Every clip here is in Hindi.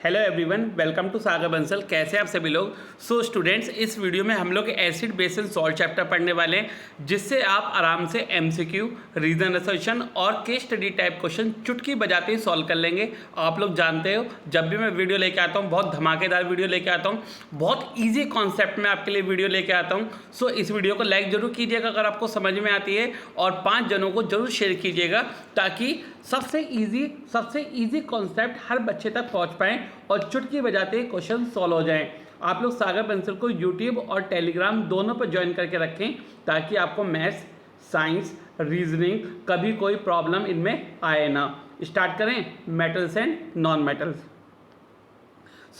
हेलो एवरीवन, वेलकम टू सागर बंसल। कैसे आप सभी लोग। स्टूडेंट्स, इस वीडियो में हम लोग acid base and salt chapter पढ़ने वाले हैं, जिससे आप आराम से एमसीक्यू, रीजन असर्शन और केस स्टडी टाइप क्वेश्चन चुटकी बजाते ही सॉल्व कर लेंगे। आप लोग जानते हो, जब भी मैं वीडियो लेके आता हूँ बहुत धमाकेदार वीडियो लेके आता हूँ, बहुत ईजी कॉन्सेप्ट में आपके लिए वीडियो लेके आता हूँ। सो इस वीडियो को लाइक जरूर कीजिएगा अगर आपको समझ में आती है, और 5 जनों को जरूर शेयर कीजिएगा ताकि सबसे इजी कॉन्सेप्ट हर बच्चे तक पहुंच पाएं और चुटकी बजाते ही क्वेश्चन सॉल्व हो जाएं। आप लोग सागर पेंसिल को यूट्यूब और टेलीग्राम दोनों पर ज्वाइन करके रखें ताकि आपको मैथ्स, साइंस, रीजनिंग कभी कोई प्रॉब्लम इनमें आए ना। स्टार्ट करें मेटल्स एंड नॉन मेटल्स।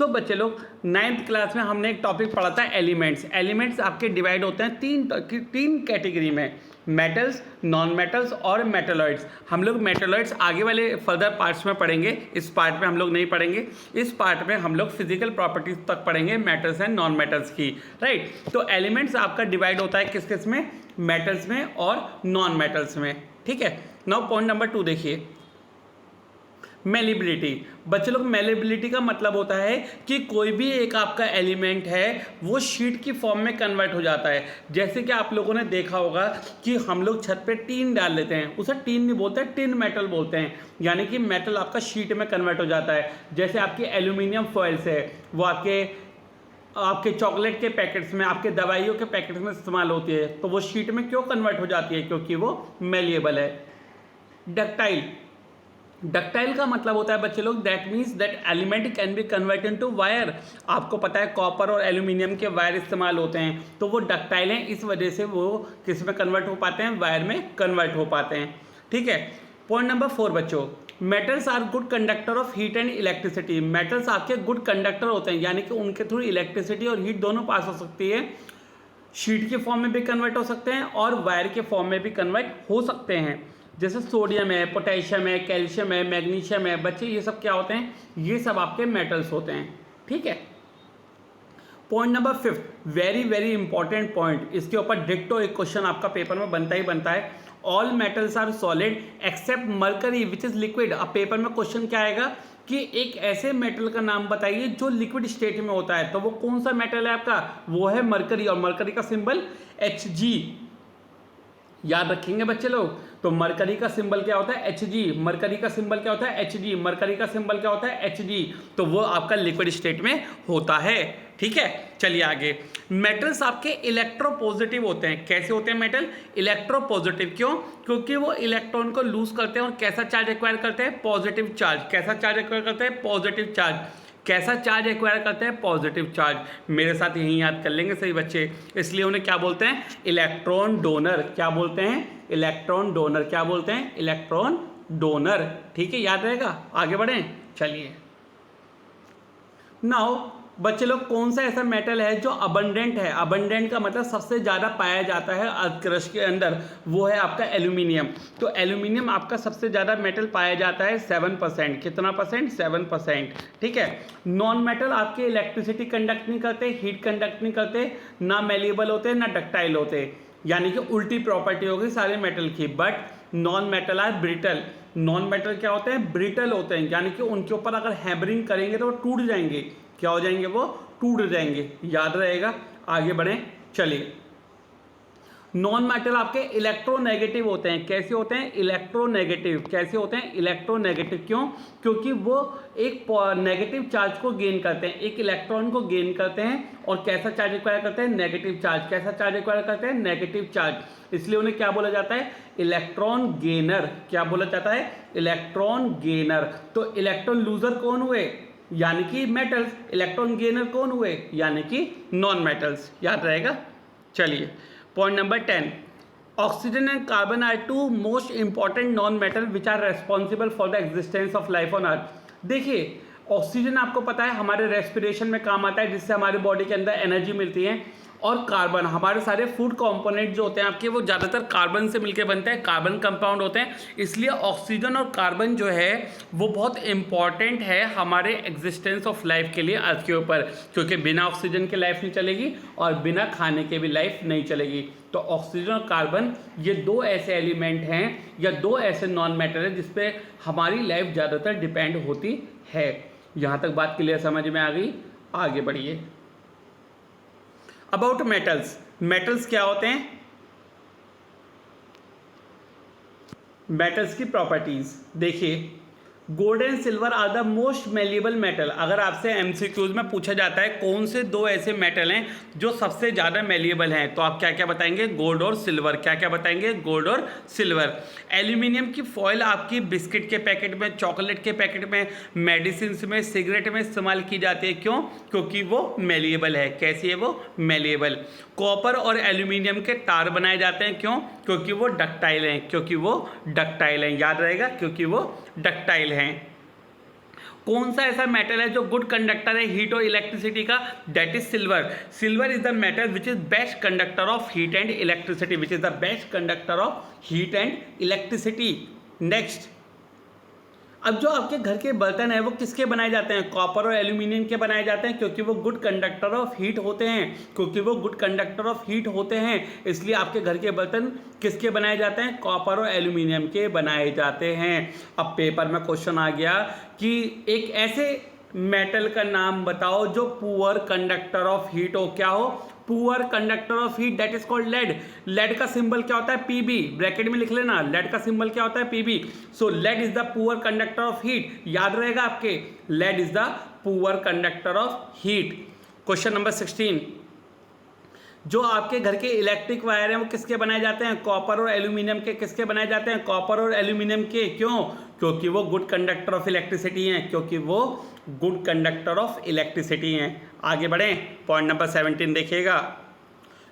बच्चे लोग 9th क्लास में हमने एक टॉपिक पढ़ा था एलिमेंट्स। एलिमेंट्स आपके डिवाइड होते हैं तीन कैटेगरी में, मेटल्स, नॉन मेटल्स और मेटलॉइड्स। हम लोग मेटलॉइड्स आगे वाले फर्दर पार्ट्स में पढ़ेंगे, इस पार्ट में हम लोग नहीं पढ़ेंगे। इस पार्ट में हम लोग फिजिकल प्रॉपर्टीज तक पढ़ेंगे मेटल्स एंड नॉन मेटल्स की, राइट। तो एलिमेंट्स आपका डिवाइड होता है किस किस में, मेटल्स में और नॉन मेटल्स में, ठीक है। नाउ पॉइंट नंबर 2 देखिए, मेलिबिलिटी। बच्चे लोग, मेलिबिलिटी का मतलब होता है कि कोई भी एक आपका एलिमेंट है वो शीट की फॉर्म में कन्वर्ट हो जाता है। जैसे कि आप लोगों ने देखा होगा कि हम लोग छत पे टीन डाल लेते हैं, उसे टीन नहीं बोलते, टिन मेटल बोलते हैं, यानी कि मेटल आपका शीट में कन्वर्ट हो जाता है। जैसे आपकी एल्यूमिनियम फॉइल्स है, वो आपके चॉकलेट के पैकेट्स में, आपके दवाइयों के पैकेट्स में इस्तेमाल होती है, तो वो शीट में क्यों कन्वर्ट हो जाती है, क्योंकि वो मेलिएबल है। डक्टाइल का मतलब होता है बच्चे लोग, that means that element can be convert into wire. आपको पता है कॉपर और एल्यूमिनियम के वायर इस्तेमाल होते हैं, तो वो डक्टाइल हैं, इस वजह से वो किस में कन्वर्ट हो पाते हैं, वायर में कन्वर्ट हो पाते हैं, ठीक है। पॉइंट नंबर 4 बच्चों, metals are good conductor of heat and electricity. Metals आपके गुड कंडक्टर होते हैं, यानी कि उनके थ्रू इलेक्ट्रिसिटी और हीट दोनों पास हो सकती है। शीट के फॉर्म में भी कन्वर्ट हो सकते हैं और वायर के फॉर्म में भी कन्वर्ट हो सकते हैं। जैसे सोडियम है, पोटेशियम है, कैल्शियम है, मैग्नीशियम है, बच्चे ये सब क्या होते हैं, ये सब आपके मेटल्स होते हैं, ठीक है। Point number 5, very important point, इसके ऊपर डिक्टो एक क्वेश्चन आपका पेपर में बनता ही बनता है। All metals are solid except mercury which is liquid. अब पेपर में क्वेश्चन क्या आएगा कि एक ऐसे मेटल का नाम बताइए जो लिक्विड स्टेट में होता है, तो वो कौन सा मेटल है आपका, वो है मरकरी, और मरकरी का सिंबल Hg। याद रखेंगे बच्चे लोग। तो मरकरी का सिंबल क्या होता है, Hg। मरकरी का सिंबल क्या होता है, Hg। मरकरी का सिंबल क्या होता है, Hg। तो वो आपका लिक्विड स्टेट में होता है, ठीक है। चलिए आगे, मेटल्स आपके इलेक्ट्रोपॉजिटिव होते हैं। कैसे होते हैं मेटल, इलेक्ट्रोपॉजिटिव। क्यों, क्योंकि वो इलेक्ट्रॉन को लूज करते हैं और कैसा चार्ज एक्वायर करते हैं, पॉजिटिव चार्ज। कैसा चार्ज एक्वायर करते हैं, पॉजिटिव चार्ज। कैसा चार्ज एक्वायर करते हैं, पॉजिटिव चार्ज। मेरे साथ यही याद कर लेंगे सही बच्चे, इसलिए उन्हें क्या बोलते हैं, इलेक्ट्रॉन डोनर। क्या बोलते हैं, इलेक्ट्रॉन डोनर। क्या बोलते हैं, इलेक्ट्रॉन डोनर, ठीक है, याद रहेगा। आगे बढ़ें, चलिए। नाउ बच्चे लोग, कौन सा ऐसा मेटल है जो अबंडेंट है, अबंडेंट का मतलब सबसे ज़्यादा पाया जाता है अर्थ क्रस्ट के अंदर, वो है आपका एल्यूमिनियम। तो एल्यूमिनियम आपका सबसे ज़्यादा मेटल पाया जाता है 7%। कितना परसेंट, 7%, ठीक है। नॉन मेटल आपके इलेक्ट्रिसिटी कंडक्ट नहीं करते, हीट कंडक्ट नहीं करते, ना मेलिएबल होते, ना डक्टाइल होते, यानी कि उल्टी प्रॉपर्टी होगी सारे मेटल की। But non metal are brittle. Non metal क्या होते हैं, ब्रिटल होते हैं, यानी कि उनके ऊपर अगर हैमरिंग करेंगे तो वो टूट जाएंगे। क्या हो जाएंगे, वो टूट जाएंगे, याद रहेगा। आगे बढ़ें, चलिए। नॉन मेटल आपके इलेक्ट्रोनेगेटिव होते हैं। कैसे होते हैं, इलेक्ट्रोनेगेटिव। कैसे होते हैं, इलेक्ट्रोनेगेटिव। क्यों, क्योंकि वो एक नेगेटिव चार्ज को गेन करते हैं, एक इलेक्ट्रॉन को गेन करते हैं, और कैसा चार्ज एक्वायर करते हैं, नेगेटिव चार्ज। कैसा चार्ज एक्वायर करते हैं, नेगेटिव चार्ज। इसलिए उन्हें क्या बोला जाता है, इलेक्ट्रॉन गेनर। क्या बोला जाता है, इलेक्ट्रॉन गेनर। तो इलेक्ट्रॉन लूजर कौन हुए, यानी कि मेटल्स। इलेक्ट्रॉन गेनर कौन हुए, यानी कि नॉन मेटल्स, याद रहेगा। चलिए, point number 10, oxygen and carbon are 2 most important non metal which are responsible for the existence of life on earth. देखिए, ऑक्सीजन आपको पता है हमारे रेस्पिरेशन में काम आता है, जिससे हमारी बॉडी के अंदर एनर्जी मिलती है, और कार्बन, हमारे सारे फूड कंपोनेंट जो होते हैं आपके, वो ज़्यादातर कार्बन से मिलकर बनते हैं, कार्बन कंपाउंड होते हैं। इसलिए ऑक्सीजन और कार्बन जो है वो बहुत इंपॉर्टेंट है हमारे एग्जिस्टेंस ऑफ लाइफ के लिए अर्थ के ऊपर, क्योंकि बिना ऑक्सीजन के लाइफ नहीं चलेगी और बिना खाने के भी लाइफ नहीं चलेगी। तो ऑक्सीजन और कार्बन ये 2 ऐसे एलिमेंट हैं या 2 ऐसे नॉन मैटर है जिसपे हमारी लाइफ ज़्यादातर डिपेंड होती है। यहाँ तक बात क्लियर समझ में आ गई? आगे बढ़िए। अबाउट मेटल्स, मेटल्स क्या होते हैं? मेटल्स की प्रॉपर्टीज देखिए, gold and silver are the most malleable metal. अगर आपसे एमसीक्यूज में पूछा जाता है कौन से दो ऐसे मेटल हैं जो सबसे ज़्यादा मेलेबल हैं, तो आप क्या क्या बताएंगे? गोल्ड और सिल्वर। क्या क्या बताएंगे? गोल्ड और सिल्वर। एल्यूमिनियम की फॉयल आपकी बिस्किट के पैकेट में, चॉकलेट के पैकेट में, मेडिसिन में, सिगरेट में इस्तेमाल की जाती है। क्यों? क्योंकि वो मेलेबल है। कैसी है वो? मेलेबल। कॉपर और एल्यूमिनियम के तार बनाए जाते हैं। क्यों? क्योंकि वो डक्टाइल हैं। क्योंकि वो डक्टाइल हैं। याद रहेगा, क्योंकि वो डक्टाइल हैं। कौन सा ऐसा मेटल है जो गुड कंडक्टर है हीट और इलेक्ट्रिसिटी का? That is silver. Silver is the metal which is best conductor of heat and electricity, which is the best conductor of heat and electricity. Next, अब जो आपके घर के बर्तन हैं वो किसके बनाए जाते हैं? कॉपर और एल्यूमिनियम के बनाए जाते हैं, क्योंकि वो गुड कंडक्टर ऑफ हीट होते हैं। क्योंकि वो गुड कंडक्टर ऑफ हीट होते हैं, इसलिए आपके घर के बर्तन किसके बनाए जाते हैं? कॉपर और एल्यूमिनियम के बनाए जाते हैं। अब पेपर में क्वेश्चन आ गया कि एक ऐसे मेटल का नाम बताओ जो पुअर कंडक्टर ऑफ हीट हो। क्या हो? Poor conductor of heat, that is called lead. Lead का सिंबल क्या होता है? पीबी। ब्रैकेट में लिख लेना, लेड का सिंबल क्या होता है? PB. So lead is the poor conductor of heat. याद रहेगा आपके, lead is the poor conductor of heat. Question number 16, जो आपके घर के इलेक्ट्रिक वायर हैं वो किसके बनाए जाते हैं? कॉपर और एल्यूमिनियम के। किसके बनाए जाते हैं? कॉपर और एल्यूमिनियम के। क्यों? क्योंकि वो गुड कंडक्टर ऑफ इलेक्ट्रिसिटी हैं। क्योंकि वो गुड कंडक्टर ऑफ इलेक्ट्रिसिटी हैं। आगे बढ़ें, पॉइंट नंबर 17 देखिएगा।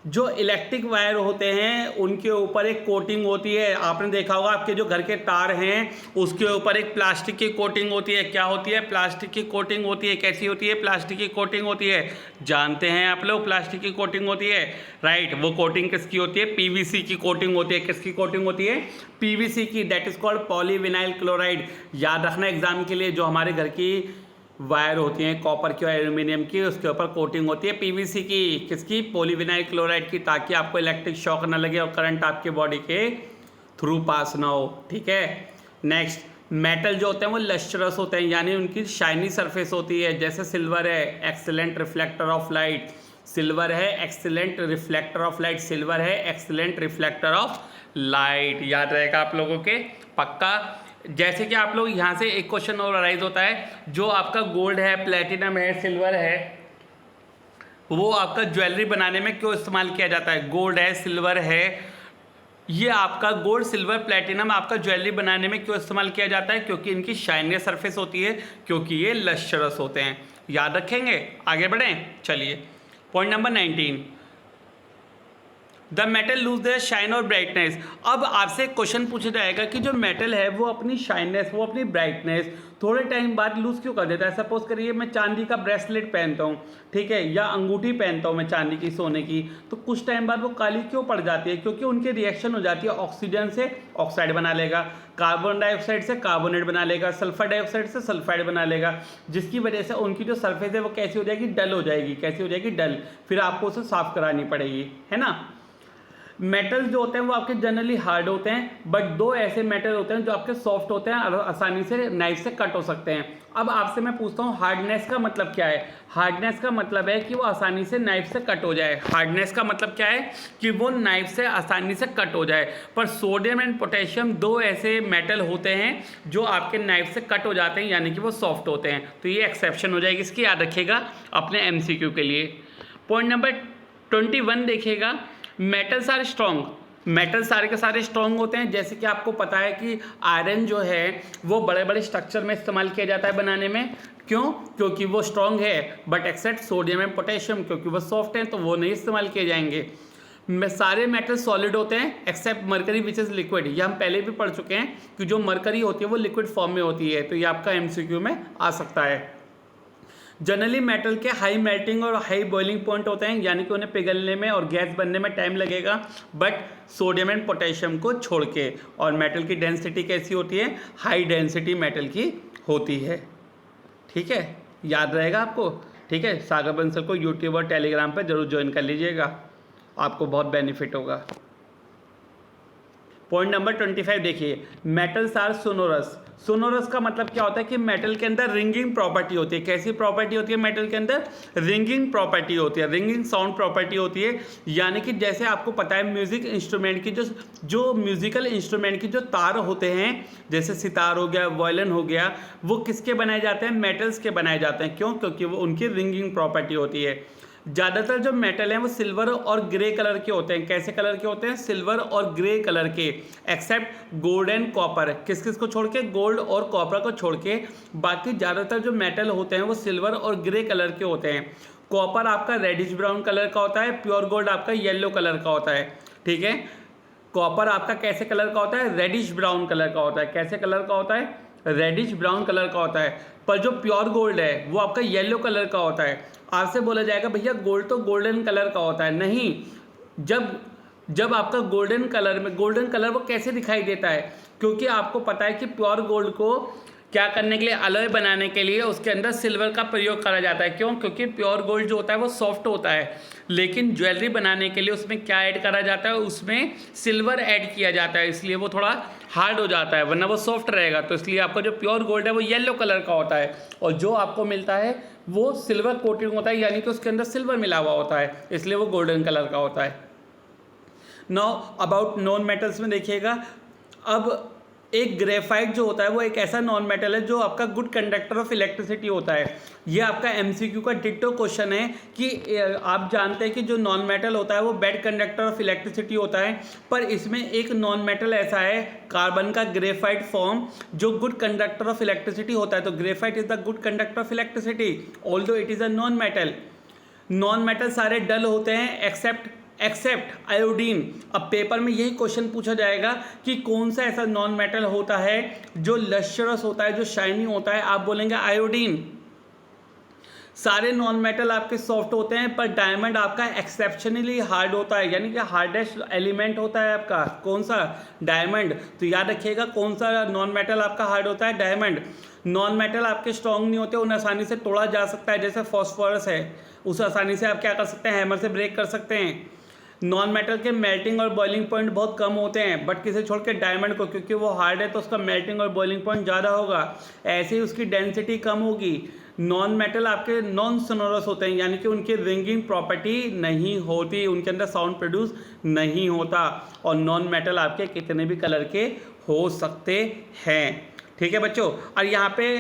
जो इलेक्ट्रिक वायर होते हैं उनके ऊपर एक कोटिंग होती है। आपने देखा होगा आपके जो घर के तार हैं उसके ऊपर एक प्लास्टिक की कोटिंग होती है। क्या होती है? प्लास्टिक की कोटिंग होती है। कैसी होती है? प्लास्टिक की कोटिंग होती है। जानते हैं आप लोग प्लास्टिक की कोटिंग होती है, राइट। वो कोटिंग किसकी होती है? पीवीसी की कोटिंग होती है। किसकी कोटिंग होती है? पीवीसी की। That is called polyvinyl chloride. याद रखना एग्जाम के लिए, जो हमारे घर की वायर होती हैं कॉपर की और एल्यूमिनियम की, उसके ऊपर कोटिंग होती है पीवीसी की। किसकी? पॉलीविनाइल क्लोराइड की, ताकि आपको इलेक्ट्रिक शॉक ना लगे और करंट आपके बॉडी के थ्रू पास ना हो। ठीक है। नेक्स्ट, मेटल जो होते हैं वो लस्ट्रस होते हैं, यानी उनकी शाइनी सरफेस होती है। जैसे सिल्वर है excellent reflector of light, silver है excellent reflector of light, silver है एक्सीलेंट रिफ्लेक्टर ऑफ लाइट। याद रहेगा आप लोगों के पक्का। जैसे कि आप लोग यहाँ से एक क्वेश्चन और अराइज होता है, जो आपका गोल्ड है, प्लेटिनम है, सिल्वर है, वो आपका ज्वेलरी बनाने में क्यों इस्तेमाल किया जाता है? गोल्ड है, सिल्वर है, ये आपका गोल्ड, सिल्वर, प्लेटिनम आपका ज्वेलरी बनाने में क्यों इस्तेमाल किया जाता है? क्योंकि इनकी शाइनियस सरफेस होती है, क्योंकि ये लस्ट्रस होते हैं। याद रखेंगे। आगे बढ़ें, चलिए point number 19, the metal lose their shine और ब्राइटनेस। अब आपसे क्वेश्चन पूछा जाएगा कि जो मेटल है वो अपनी शाइननेस, वो अपनी ब्राइटनेस थोड़े टाइम बाद लूज क्यों कर देता है? सपोज करिए मैं चांदी का ब्रेसलेट पहनता हूँ, ठीक है, या अंगूठी पहनता हूँ मैं चांदी की, सोने की, तो कुछ टाइम बाद वो काली क्यों पड़ जाती है? क्योंकि उनकी रिएक्शन हो जाती है, ऑक्सीजन से ऑक्साइड बना लेगा, कार्बन डाइऑक्साइड से कार्बोनेट बना लेगा, सल्फर डाइऑक्साइड से सल्फाइड बना लेगा, जिसकी वजह से उनकी जो सरफेस है वो कैसी हो जाएगी? डल हो जाएगी। कैसी हो जाएगी? डल। फिर आपको उसे साफ करानी पड़ेगी, है ना। मेटल्स जो होते हैं वो आपके जनरली हार्ड होते हैं, बट दो ऐसे मेटल होते हैं जो आपके सॉफ्ट होते हैं और आसानी से नाइफ से कट हो सकते हैं। अब आपसे मैं पूछता हूँ हार्डनेस का मतलब क्या है? हार्डनेस का मतलब है कि वो आसानी से नाइफ से कट हो जाए। हार्डनेस का मतलब क्या है? कि वो नाइफ से आसानी से कट हो जाए। पर सोडियम एंड पोटेशियम दो ऐसे मेटल होते हैं जो आपके नाइफ से कट हो जाते हैं, यानी कि वो सॉफ्ट होते हैं। तो ये एक्सेप्शन हो जाएगी, इसकी याद रखिएगा अपने MCQ के लिए। पॉइंट नंबर 21 देखिएगा, मेटल्स आर स्ट्रॉन्ग। मेटल सारे के सारे स्ट्रॉन्ग होते हैं। जैसे कि आपको पता है कि आयरन जो है वो बड़े बड़े स्ट्रक्चर में इस्तेमाल किया जाता है बनाने में। क्यों? क्योंकि वो स्ट्रॉन्ग है। But except sodium and potassium, क्योंकि वो सॉफ्ट हैं तो वो नहीं इस्तेमाल किए जाएंगे। सारे मेटल सॉलिड होते हैं except mercury which is liquid. ये हम पहले भी पढ़ चुके हैं कि जो मरकरी होती है वो लिक्विड फॉर्म में होती है। तो ये आपका MCQ में आ सकता है। जनरली मेटल के हाई मेल्टिंग और हाई बॉइलिंग पॉइंट होते हैं, यानी कि उन्हें पिघलने में और गैस बनने में टाइम लगेगा, बट सोडियम एंड पोटेशियम को छोड़ के। और मेटल की डेंसिटी कैसी होती है? हाई डेंसिटी मेटल की होती है। ठीक है, याद रहेगा आपको। ठीक है, सागर बंसल को यूट्यूब और टेलीग्राम पर जरूर ज्वाइन कर लीजिएगा, आपको बहुत बेनिफिट होगा। पॉइंट नंबर 25 देखिए, मेटल्स आर सोनोरस। सोनोरस का मतलब क्या होता है कि मेटल के अंदर रिंगिंग प्रॉपर्टी होती है। कैसी प्रॉपर्टी होती है मेटल के अंदर? रिंगिंग प्रॉपर्टी होती है, रिंगिंग साउंड प्रॉपर्टी होती है। यानी कि जैसे आपको पता है म्यूजिक इंस्ट्रूमेंट की जो म्यूजिकल इंस्ट्रूमेंट की जो तार होते हैं, जैसे सितार हो गया, वायलिन हो गया, वो किसके बनाए जाते हैं? मेटल्स के बनाए जाते हैं। क्यों? क्योंकि वो उनकी रिंगिंग प्रॉपर्टी होती है। ज़्यादातर जो मेटल हैं वो सिल्वर और ग्रे कलर के होते हैं। कैसे कलर के होते हैं? सिल्वर और ग्रे कलर के, एक्सेप्ट गोल्ड एंड कॉपर। किस किस को छोड़ के? गोल्ड और कॉपर को छोड़ के बाकी ज़्यादातर जो मेटल होते हैं वो सिल्वर और ग्रे कलर के होते हैं। कॉपर आपका रेडिश ब्राउन कलर का होता है, प्योर गोल्ड आपका येलो कलर का होता है। ठीक है, कॉपर आपका कैसे कलर का होता है? रेडिश ब्राउन कलर का होता है। कैसे कलर का होता है? रेडिश ब्राउन कलर का होता है। पर जो प्योर गोल्ड है वो आपका येलो कलर का होता है। आपसे बोला जाएगा भैया गोल्ड तो गोल्डन कलर का होता है। नहीं, जब आपका गोल्डन कलर वो कैसे दिखाई देता है? क्योंकि आपको पता है कि प्योर गोल्ड को क्या करने के लिए, अलॉय बनाने के लिए उसके अंदर सिल्वर का प्रयोग करा जाता है। क्यों? क्योंकि प्योर गोल्ड जो होता है वो सॉफ्ट होता है, लेकिन ज्वेलरी बनाने के लिए उसमें क्या ऐड करा जाता है? उसमें सिल्वर ऐड किया जाता है, इसलिए वो थोड़ा हार्ड हो जाता है, वरना वो सॉफ्ट रहेगा। तो इसलिए आपका जो प्योर गोल्ड है वो येलो कलर का होता है, और जो आपको मिलता है वो सिल्वर कोटिंग होता है, यानी कि उसके अंदर सिल्वर मिला हुआ होता है, इसलिए वो गोल्डन कलर का होता है। नाउ अबाउट नॉन मेटल्स में देखिएगा, अब एक ग्रेफाइट जो होता है वो एक ऐसा नॉन मेटल है जो आपका गुड कंडक्टर ऑफ इलेक्ट्रिसिटी होता है। ये आपका एमसीक्यू का डिट्टो क्वेश्चन है कि आप जानते हैं कि जो नॉन मेटल होता है वो बैड कंडक्टर ऑफ इलेक्ट्रिसिटी होता है, पर इसमें एक नॉन मेटल ऐसा है कार्बन का ग्रेफाइट फॉर्म जो गुड कंडक्टर ऑफ इलेक्ट्रिसिटी होता है। तो graphite is the good conductor of electricity although it is a non metal. Non metal सारे डल होते हैं एक्सेप्ट आयोडीन। अब पेपर में यही क्वेश्चन पूछा जाएगा कि कौन सा ऐसा नॉन मेटल होता है जो लश्चरस होता है, जो शाइनी होता है? आप बोलेंगे आयोडीन। सारे नॉन मेटल आपके सॉफ्ट होते हैं, पर डायमंड आपका एक्सेप्शनली हार्ड होता है, यानी कि हार्डेस्ट एलिमेंट होता है आपका। कौन सा? डायमंड। तो याद रखिएगा कौन सा नॉन मेटल आपका हार्ड होता है? डायमंड। नॉन मेटल आपके स्ट्रॉन्ग नहीं होते, उन्हें आसानी से तोड़ा जा सकता है, जैसे फॉस्फोरस है, उसे आसानी से आप क्या कर सकते हैं? हैमर से ब्रेक कर सकते हैं। नॉन मेटल के मेल्टिंग और बॉइलिंग पॉइंट बहुत कम होते हैं, बट किसे छोड़ के डायमंड को, क्योंकि वो हार्ड है तो उसका मेल्टिंग और बॉइलिंग पॉइंट ज़्यादा होगा, ऐसे ही उसकी डेंसिटी कम होगी। नॉन मेटल आपके नॉन सोनोरस होते हैं, यानी कि उनकी रिंगिंग प्रॉपर्टी नहीं होती, उनके अंदर साउंड प्रोड्यूस नहीं होता। और नॉन मेटल आपके कितने भी कलर के हो सकते हैं। ठीक है बच्चों, और यहाँ पे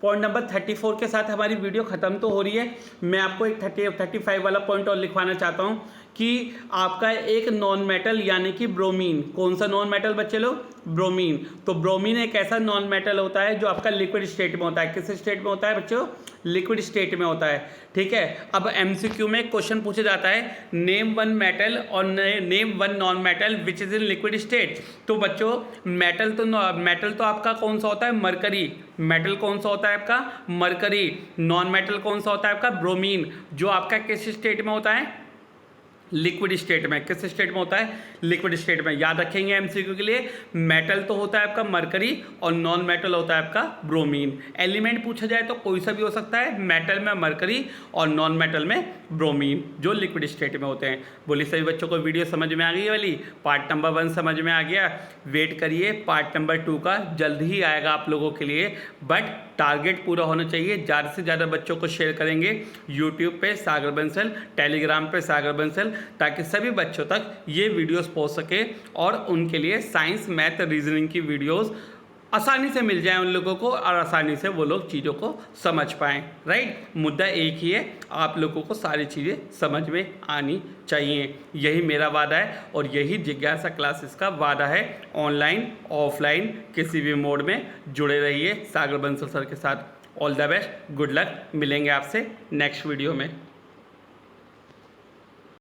पॉइंट नंबर 34 के साथ हमारी वीडियो ख़त्म तो हो रही है। मैं आपको एक 35 वाला पॉइंट और लिखवाना चाहता हूँ कि आपका एक नॉन मेटल यानी कि ब्रोमीन। कौन सा नॉन मेटल बच्चे लोग? ब्रोमीन। तो ब्रोमीन एक ऐसा नॉन मेटल होता है जो आपका लिक्विड स्टेट में होता है। किस स्टेट में होता है बच्चों? लिक्विड स्टेट में होता है। ठीक है, अब एमसीक्यू में क्वेश्चन पूछा जाता है नेम वन मेटल और name one non metal which is in liquid state. तो बच्चों मेटल तो आपका कौन सा होता है? मरकरी। मेटल कौन सा होता है आपका? मरकरी। नॉन मेटल कौन सा होता है आपका? ब्रोमीन, जो आपका किस स्टेट में होता है? लिक्विड स्टेट में। किस स्टेट में होता है? लिक्विड स्टेट में। याद रखेंगे एमसीक्यू के लिए, मेटल तो होता है आपका मरकरी और नॉन मेटल होता है आपका ब्रोमीन। एलिमेंट पूछा जाए तो कोई सा भी हो सकता है, मेटल में मरकरी और नॉन मेटल में ब्रोमीन, जो लिक्विड स्टेट में होते हैं। बोलिए सभी बच्चों को वीडियो समझ में आ गई वाली? पार्ट नंबर 1 समझ में आ गया? वेट करिए, पार्ट नंबर 2 का जल्द ही आएगा आप लोगों के लिए, बट टारगेट पूरा होना चाहिए। ज़्यादा से ज़्यादा बच्चों को शेयर करेंगे यूट्यूब पे सागर बंसल, टेलीग्राम पे सागर बंसल, ताकि सभी बच्चों तक ये वीडियोस पहुंच सके और उनके लिए साइंस, मैथ, रीजनिंग की वीडियोस आसानी से मिल जाए उन लोगों को, और आसानी से वो लोग चीज़ों को समझ पाएँ। राइट, मुद्दा एक ही है, आप लोगों को सारी चीज़ें समझ में आनी चाहिए। यही मेरा वादा है और यही जिज्ञासा क्लासेस का वादा है। ऑनलाइन ऑफलाइन किसी भी मोड में जुड़े रहिए सागर बंसल सर के साथ। All the best, good luck. मिलेंगे आपसे नेक्स्ट वीडियो में।